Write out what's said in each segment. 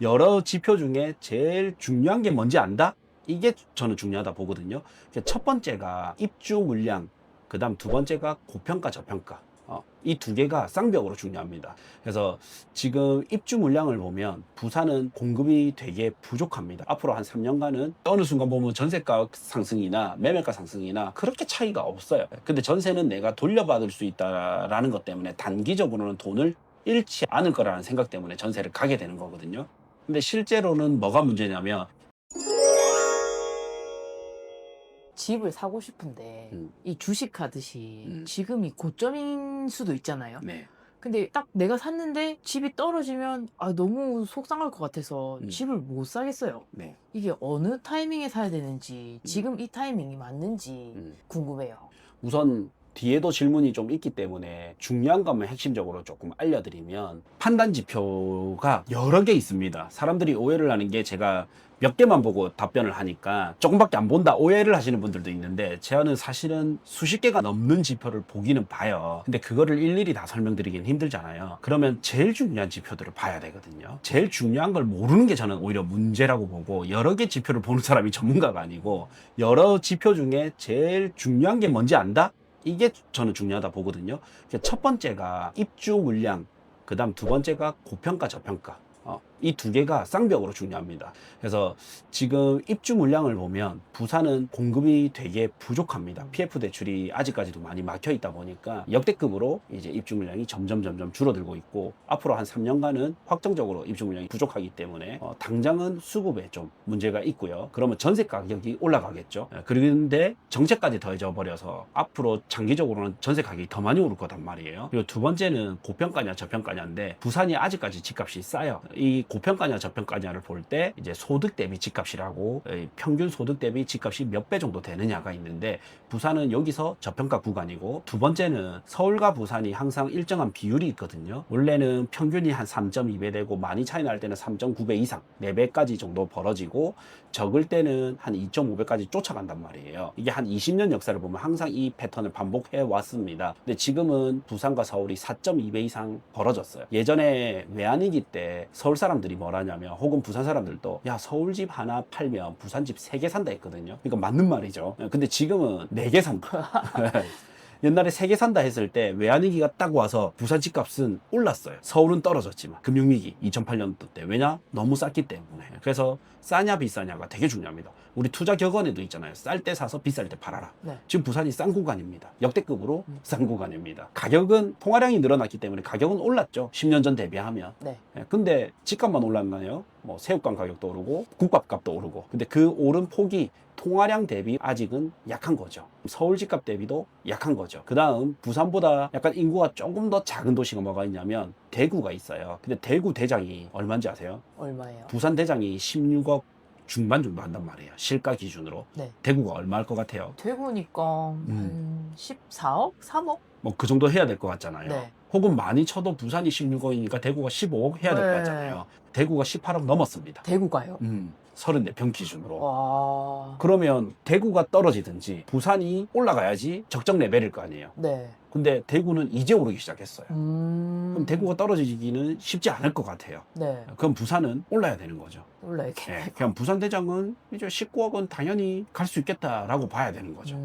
여러 지표 중에 제일 중요한 게 뭔지 안다? 이게 저는 중요하다 보거든요. 첫 번째가 입주 물량, 그 다음 두 번째가 고평가, 저평가. 이 두 개가 쌍벽으로 중요합니다. 그래서 지금 입주 물량을 보면 부산은 공급이 되게 부족합니다. 앞으로 한 3년간은 어느 순간 보면 전세가 상승이나 매매가 상승이나 그렇게 차이가 없어요. 근데 전세는 내가 돌려받을 수 있다라는 것 때문에 단기적으로는 돈을 잃지 않을 거라는 생각 때문에 전세를 가게 되는 거거든요. 근데 실제로는 뭐가 문제냐면 집을 사고 싶은데 음. 이 주식 하듯이 음. 지금이 고점인 수도 있잖아요. 네. 근데 딱 내가 샀는데 집이 떨어지면 너무 속상할 것 같아서 집을 못 사겠어요. 네. 이게 어느 타이밍에 사야 되는지 지금 이 타이밍이 맞는지 음. 궁금해요. 우선 뒤에도 질문이 좀 있기 때문에 중요한 것만 핵심적으로 조금 알려드리면 판단 지표가 여러 개 있습니다. 사람들이 오해를 하는 게 제가 몇 개만 보고 답변을 하니까 조금밖에 안 본다 오해를 하시는 분들도 있는데 저는 사실은 수십 개가 넘는 지표를 보기는 봐요. 근데 그거를 일일이 다 설명드리기는 힘들잖아요. 그러면 제일 중요한 지표들을 봐야 되거든요. 제일 중요한 걸 모르는 게 저는 오히려 문제라고 보고, 여러 개 지표를 보는 사람이 전문가가 아니고 여러 지표 중에 제일 중요한 게 뭔지 안다? 이게 저는 중요하다 보거든요. 첫 번째가 입주 물량, 그 다음 두 번째가 고평가, 저평가. 이 두 개가 쌍벽으로 중요합니다. 그래서 지금 입주 물량을 보면 부산은 공급이 되게 부족합니다. PF 대출이 아직까지도 많이 막혀 있다 보니까 역대급으로 이제 입주 물량이 점점 줄어들고 있고, 앞으로 한 3년간은 확정적으로 입주 물량이 부족하기 때문에 당장은 수급에 좀 문제가 있고요. 그러면 전세 가격이 올라가겠죠. 그런데 정책까지 더해져 버려서 앞으로 장기적으로는 전세 가격이 더 많이 오를 거단 말이에요. 그리고 두 번째는 고평가냐 저평가냐인데, 부산이 아직까지 집값이 싸요. 이 고평가냐 저평가냐를 볼 때 이제 소득 대비 집값이라고, 평균 소득 대비 집값이 몇 배 정도 되느냐가 있는데, 부산은 여기서 저평가 구간이고, 두 번째는 서울과 부산이 항상 일정한 비율이 있거든요. 원래는 평균이 한 3.2배 되고 많이 차이 날 때는 3.9배 이상, 4배까지 정도 벌어지고, 적을 때는 한 2.5배까지 쫓아간단 말이에요. 이게 한 20년 역사를 보면 항상 이 패턴을 반복해 왔습니다. 근데 지금은 부산과 서울이 4.2배 이상 벌어졌어요. 예전에 외환위기 때 서울 사람들이 뭐라냐면, 혹은 부산 사람들도 야 서울집 하나 팔면 부산집 3개 산다 했거든요. 그러니까 맞는 말이죠. 근데 지금은 4개 산다. 옛날에 3개 산다 했을 때 외환위기가 딱 와서 부산 집값은 올랐어요. 서울은 떨어졌지만, 금융위기 2008년도 때. 왜냐? 너무 쌌기 때문에. 그래서 싸냐 비싸냐가 되게 중요합니다. 우리 투자 격언에도 있잖아요. 쌀 때 사서 비쌀 때 팔아라. 네. 지금 부산이 싼 구간입니다. 역대급으로 싼 구간입니다. 가격은 통화량이 늘어났기 때문에 가격은 올랐죠. 10년 전 대비하면. 네. 근데 집값만 올랐나요? 뭐 새우깡 가격도 오르고 국밥값도 오르고. 근데 그 오른 폭이 통화량 대비 아직은 약한 거죠. 서울 집값 대비도 약한 거죠. 그 다음 부산보다 약간 인구가 조금 더 작은 도시가 뭐가 있냐면 대구가 있어요. 근데 대구 대장이 얼마인지 아세요? 얼마예요? 부산 대장이 16억 중반 정도 한단 말이에요. 실가 기준으로. 네. 대구가 얼마일 것 같아요? 대구니까 한 14억? 3억? 뭐 그 정도 해야 될 것 같잖아요. 네. 혹은 많이 쳐도 부산이 16억이니까 대구가 15억 해야 될 것 네. 같잖아요. 대구가 18억 넘었습니다. 대구가요? 34평 기준으로. 와. 그러면 대구가 떨어지든지 부산이 올라가야지 적정 레벨일 거 아니에요. 네. 근데 대구는 이제 오르기 시작했어요. 그럼 대구가 떨어지기는 쉽지 않을 것 같아요. 네. 그럼 부산은 올라야 되는 거죠. 올라야겠네. 그냥 부산 대장은 이제 19억은 당연히 갈 수 있겠다라고 봐야 되는 거죠.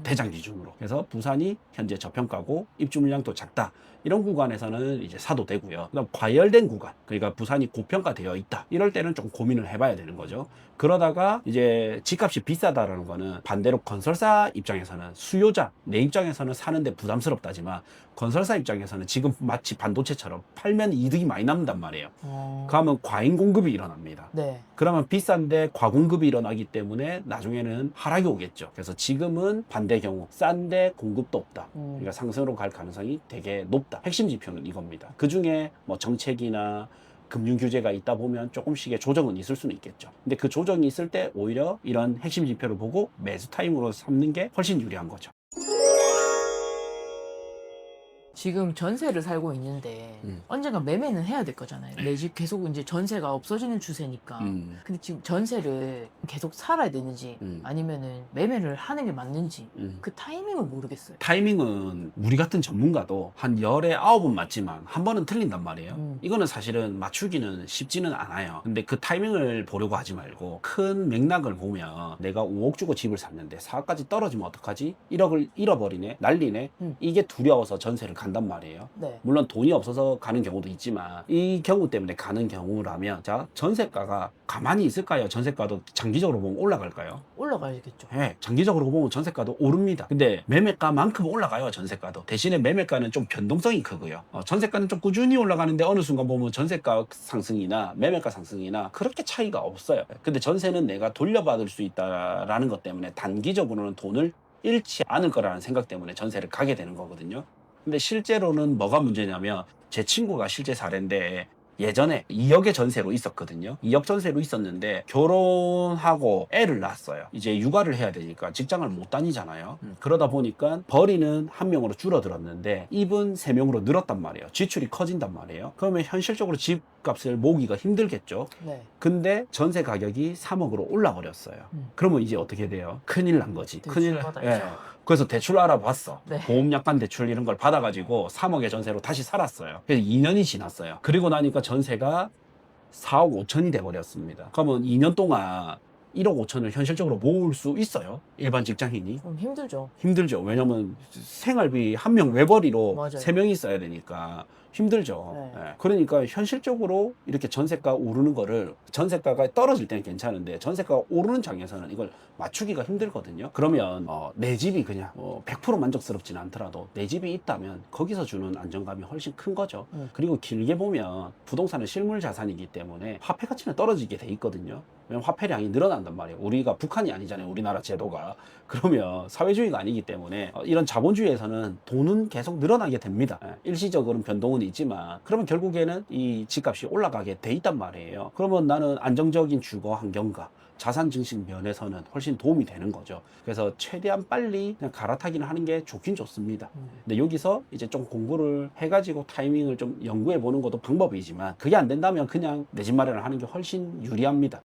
대장 기준으로. 그래서 부산이 현재 저평가고 입주 물량도 작다. 이런 구간에서는 이제 사도 되고요. 그다음 과열된 구간, 그러니까 부산이 고평가되어 있다. 이럴 때는 좀 고민을 해봐야 되는 거죠. 그러다가 이제 집값이 비싸다라는 거는 반대로 건설사 입장에서는, 수요자 내 입장에서는 사는데 부담스럽다지만 건설사 입장에서는 지금 마치 반도체처럼 팔면 이득이 많이 남는단 말이에요. 그러면 과잉 공급이 일어납니다. 네. 그러면 비싼데 과공급이 일어나기 때문에 나중에는 하락이 오겠죠. 그래서 지금은 반대 경우 싼데 공급도 없다. 그러니까 상승으로 갈 가능성이 되게 높다. 핵심 지표는 이겁니다. 그 중에 뭐 정책이나 금융 규제가 있다 보면 조금씩의 조정은 있을 수는 있겠죠. 근데 그 조정이 있을 때 오히려 이런 핵심 지표를 보고 매수 타임으로 삼는 게 훨씬 유리한 거죠. 지금 전세를 살고 있는데 언젠가 매매는 해야 될 거잖아요. 내 집 계속 이제 전세가 없어지는 추세니까. 근데 지금 전세를 계속 살아야 되는지 아니면은 매매를 하는 게 맞는지 그 타이밍을 모르겠어요. 타이밍은 우리 같은 전문가도 한 열에 9은 맞지만 한 번은 틀린단 말이에요. 이거는 사실은 맞추기는 쉽지는 않아요. 근데 그 타이밍을 보려고 하지 말고 큰 맥락을 보면 내가 5억 주고 집을 샀는데 4억까지 떨어지면 어떡하지? 1억을 잃어버리네? 난리네? 이게 두려워서 전세를 간단 말이에요. 네. 물론 돈이 없어서 가는 경우도 있지만 이 경우 때문에 가는 경우라면 자, 전세가가 가만히 있을까요? 전세가도 장기적으로 보면 올라갈까요? 올라가야겠죠. 네, 장기적으로 보면 전세가도 오릅니다. 근데 매매가만큼 올라가요, 전세가도. 대신에 매매가는 좀 변동성이 크고요. 전세가는 좀 꾸준히 올라가는데 어느 순간 보면 전세가 상승이나 매매가 상승이나 그렇게 차이가 없어요. 근데 전세는 내가 돌려받을 수 있다라는 것 때문에 단기적으로는 돈을 잃지 않을 거라는 생각 때문에 전세를 가게 되는 거거든요. 근데 실제로는 뭐가 문제냐면 제 친구가 실제 사례인데 예전에 2억의 전세로 있었거든요. 2억 전세로 있었는데 결혼하고 애를 낳았어요. 이제 육아를 해야 되니까 직장을 못 다니잖아요. 그러다 보니까 벌이는 한 명으로 줄어들었는데 입은 3명으로 늘었단 말이에요. 지출이 커진단 말이에요. 그러면 현실적으로 집값을 모으기가 힘들겠죠. 네. 근데 전세 가격이 3억으로 올라버렸어요. 그러면 이제 어떻게 돼요? 큰일 난 거지. 대출 받아야죠. 그래서 대출 알아봤어. 네. 보험약관 대출 이런 걸 받아가지고 3억의 전세로 다시 살았어요. 그래서 2년이 지났어요. 그리고 나니까 전세가 4억 5천이 돼버렸습니다. 그러면 2년 동안 1억 5천을 현실적으로 모을 수 있어요? 일반 직장인이? 그럼 힘들죠. 힘들죠. 왜냐면 생활비 한 명 외벌이로 맞아요. 3명이 써야 되니까 힘들죠. 네. 예. 그러니까 현실적으로 이렇게 전세가 오르는 거를 전세가가 떨어질 때는 괜찮은데 전세가가 오르는 장에서는 이걸 맞추기가 힘들거든요. 그러면 내 집이 그냥 100% 만족스럽지는 않더라도 내 집이 있다면 거기서 주는 안정감이 훨씬 큰 거죠. 그리고 길게 보면 부동산은 실물 자산이기 때문에 화폐 가치는 떨어지게 돼 있거든요. 왜냐면 화폐량이 늘어난단 말이에요. 우리가 북한이 아니잖아요. 우리나라 제도가. 그러면 사회주의가 아니기 때문에 이런 자본주의에서는 돈은 계속 늘어나게 됩니다. 일시적으로는 변동은 있지만 그러면 결국에는 이 집값이 올라가게 돼 있단 말이에요. 그러면 나는 안정적인 주거 환경과 자산 증식 면에서는 훨씬 도움이 되는 거죠. 그래서 최대한 빨리 그냥 갈아타기는 하는 게 좋긴 좋습니다. 근데 여기서 이제 좀 공부를 해가지고 타이밍을 좀 연구해 보는 것도 방법이지만 그게 안 된다면 그냥 내 집 마련을 하는 게 훨씬 유리합니다.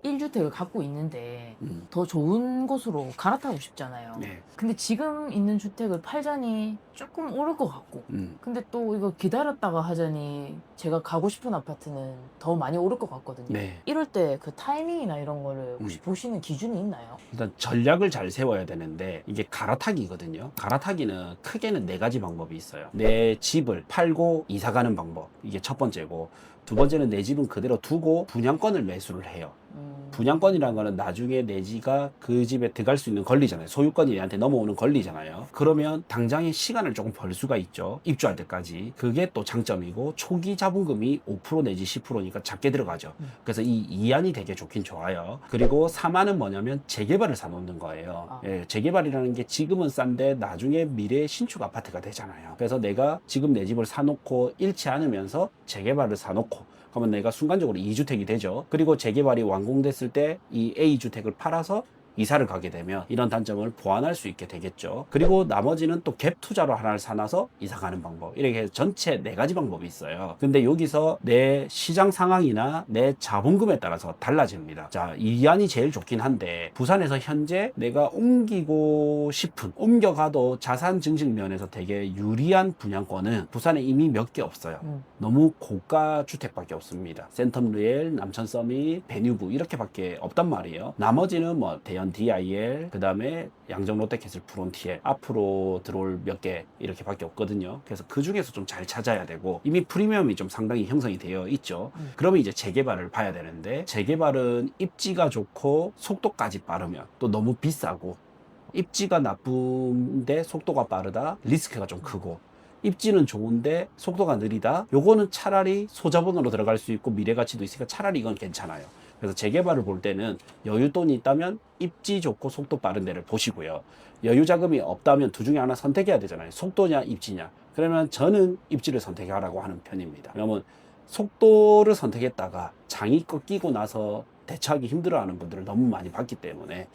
1주택을 갖고 있는데 더 좋은 곳으로 갈아타고 싶잖아요. 네. 근데 지금 있는 주택을 팔자니 조금 오를 것 같고 근데 또 이거 기다렸다가 하자니 제가 가고 싶은 아파트는 더 많이 오를 것 같거든요. 네. 이럴 때 그 타이밍이나 이런 거를 혹시 보시는 기준이 있나요? 일단 전략을 잘 세워야 되는데 이게 갈아타기거든요. 갈아타기는 크게는 4가지 방법이 있어요. 내 집을 팔고 이사 가는 방법, 이게 첫 번째고, 두 번째는 내 집은 그대로 두고 분양권을 매수를 해요. 분양권이라는 거는 나중에 내 집가 그 집에 들어갈 수 있는 권리잖아요. 소유권이 얘한테 넘어오는 권리잖아요. 그러면 당장의 시간을 조금 벌 수가 있죠. 입주할 때까지. 그게 또 장점이고 초기 자본금이 5% 내지 10%니까 작게 들어가죠. 그래서 이 이안이 되게 좋긴 좋아요. 그리고 3안은 뭐냐면 재개발을 사놓는 거예요. 예, 재개발이라는 게 지금은 싼데 나중에 미래의 신축 아파트가 되잖아요. 그래서 내가 지금 내 집을 사놓고 잃지 않으면서 재개발을 사놓고 그러면 내가 순간적으로 2주택이 되죠. 그리고 재개발이 완공됐을 때 이 A주택을 팔아서 이사를 가게 되면 이런 단점을 보완할 수 있게 되겠죠. 그리고 나머지는 또 갭 투자로 하나를 사놔서 이사 가는 방법. 이렇게 해서 전체 4가지 방법이 있어요. 근데 여기서 내 시장 상황이나 내 자본금에 따라서 달라집니다. 자, 이안이 제일 좋긴 한데 부산에서 현재 내가 옮기고 싶은, 옮겨가도 자산 증식 면에서 되게 유리한 분양권은 부산에 이미 몇 개 없어요. 너무 고가 주택밖에 없습니다. 센텀루엘, 남천서밋, 베뉴브 이렇게밖에 없단 말이에요. 나머지는 뭐 대연 DIL, 그 다음에 양정 롯데캐슬 프론티에 앞으로 들어올 몇 개 이렇게밖에 없거든요. 그래서 그 중에서 좀 잘 찾아야 되고 이미 프리미엄이 좀 상당히 형성이 되어 있죠. 그러면 이제 재개발을 봐야 되는데 재개발은 입지가 좋고 속도까지 빠르면 또 너무 비싸고 입지가 나쁜데 속도가 빠르다 리스크가 좀 크고 입지는 좋은데 속도가 느리다 요거는 차라리 소자본으로 들어갈 수 있고 미래가치도 있으니까 차라리 이건 괜찮아요. 그래서 재개발을 볼 때는 여윳돈이 있다면 입지 좋고 속도 빠른 데를 보시고요. 여유자금이 없다면 둘 중에 하나 선택해야 되잖아요. 속도냐 입지냐. 그러면 저는 입지를 선택하라고 하는 편입니다. 왜냐면 속도를 선택했다가 장이 꺾이고 나서 대처하기 힘들어하는 분들을 너무 많이 봤기 때문에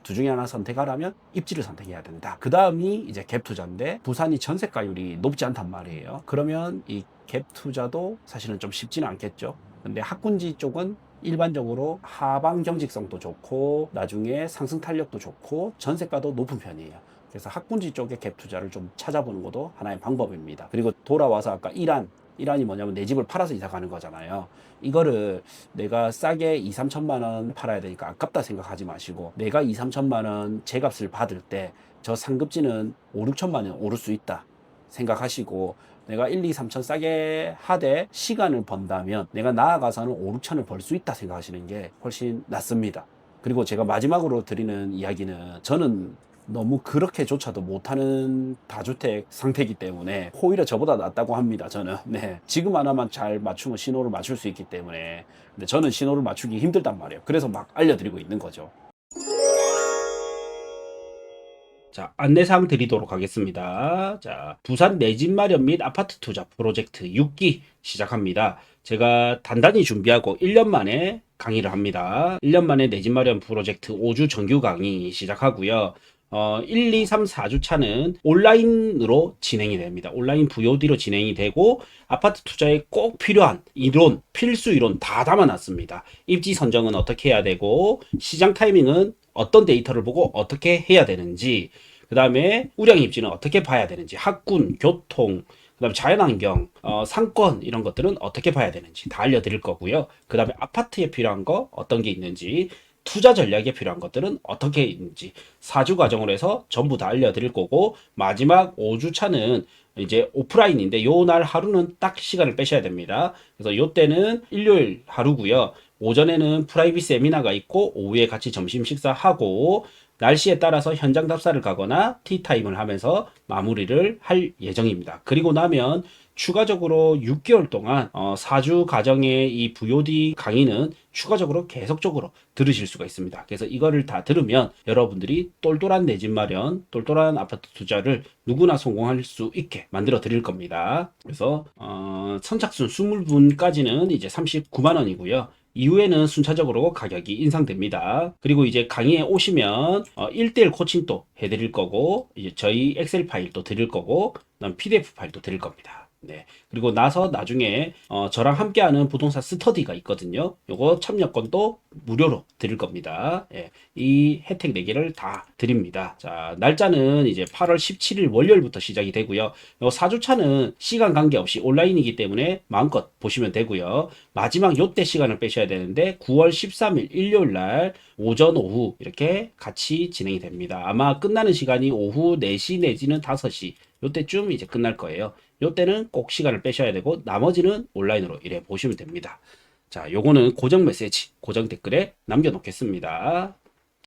두 중에 하나 선택하라면 입지를 선택해야 된다. 그 다음이 이제 갭 투자인데 부산이 전세가율이 높지 않단 말이에요. 그러면 이 갭 투자도 사실은 좀 쉽지는 않겠죠. 근데 학군지 쪽은 일반적으로 하방 경직성도 좋고 나중에 상승 탄력도 좋고 전세가도 높은 편이에요. 그래서 학군지 쪽에 갭 투자를 좀 찾아보는 것도 하나의 방법입니다. 그리고 돌아와서 아까 이란이 뭐냐면 내 집을 팔아서 이사 가는 거잖아요. 이거를 내가 싸게 2, 3천만 원 팔아야 되니까 아깝다 생각하지 마시고 내가 2, 3천만 원 제값을 받을 때 저 상급지는 5, 6천만 원 오를 수 있다 생각하시고 내가 1, 2, 3천 싸게 하되 시간을 번다면 내가 나아가서는 5, 6천을 벌 수 있다 생각하시는 게 훨씬 낫습니다. 그리고 제가 마지막으로 드리는 이야기는 저는 너무 그렇게조차도 못하는 다주택 상태이기 때문에 오히려 저보다 낫다고 합니다. 저는 지금 하나만 잘 맞추면 신호를 맞출 수 있기 때문에 근데 저는 신호를 맞추기 힘들단 말이에요. 그래서 막 알려드리고 있는 거죠. 자, 안내사항 드리도록 하겠습니다. 자, 부산 내 집 마련 및 아파트 투자 프로젝트 6기 시작합니다. 제가 단단히 준비하고 1년 만에 강의를 합니다. 1년 만에 내 집 마련 프로젝트 5주 정규 강의 시작하고요. 1, 2, 3, 4주 차는 온라인으로 진행이 됩니다. 온라인 VOD로 진행이 되고 아파트 투자에 꼭 필요한 이론, 필수 이론 다 담아놨습니다. 입지 선정은 어떻게 해야 되고 시장 타이밍은 어떤 데이터를 보고 어떻게 해야 되는지 그 다음에 우량 입지는 어떻게 봐야 되는지 학군, 교통, 그 다음에 자연환경, 상권 이런 것들은 어떻게 봐야 되는지 다 알려드릴 거고요. 그 다음에 아파트에 필요한 거 어떤 게 있는지 투자 전략에 필요한 것들은 어떻게 있는지 4주 과정으로 해서 전부 다 알려드릴 거고 마지막 5주 차는 이제 오프라인인데 요 날 하루는 딱 시간을 빼셔야 됩니다. 그래서 요 때는 일요일 하루고요. 오전에는 프라이빗 세미나가 있고 오후에 같이 점심 식사하고 날씨에 따라서 현장 답사를 가거나 티타임을 하면서 마무리를 할 예정입니다. 그리고 나면 추가적으로 6개월 동안 4주 과정의 이 VOD 강의는 추가적으로 계속적으로 들으실 수가 있습니다. 그래서 이거를 다 들으면 여러분들이 똘똘한 내 집 마련, 똘똘한 아파트 투자를 누구나 성공할 수 있게 만들어 드릴 겁니다. 그래서 선착순 20분까지는 이제 39만 원이고요. 이후에는 순차적으로 가격이 인상됩니다. 그리고 이제 강의에 오시면 1대1 코칭도 해드릴 거고 이제 저희 엑셀 파일도 드릴 거고 그다음 PDF 파일도 드릴 겁니다. 네. 그리고 나서 나중에 저랑 함께하는 부동산 스터디가 있거든요. 요거 참여권도 무료로 드릴 겁니다. 예. 이 혜택 4개를 다 드립니다. 자, 날짜는 이제 8월 17일 월요일부터 시작이 되고요. 요 4주차는 시간 관계없이 온라인이기 때문에 마음껏 보시면 되고요. 마지막 요때 시간을 빼셔야 되는데 9월 13일 일요일 날 오전 오후 이렇게 같이 진행이 됩니다. 아마 끝나는 시간이 오후 4시 내지는 5시 요때쯤 이제 끝날 거예요. 요때는 꼭 시간을 빼셔야 되고 나머지는 온라인으로 이래 보시면 됩니다. 자, 요거는 고정 메시지, 고정 댓글에 남겨놓겠습니다.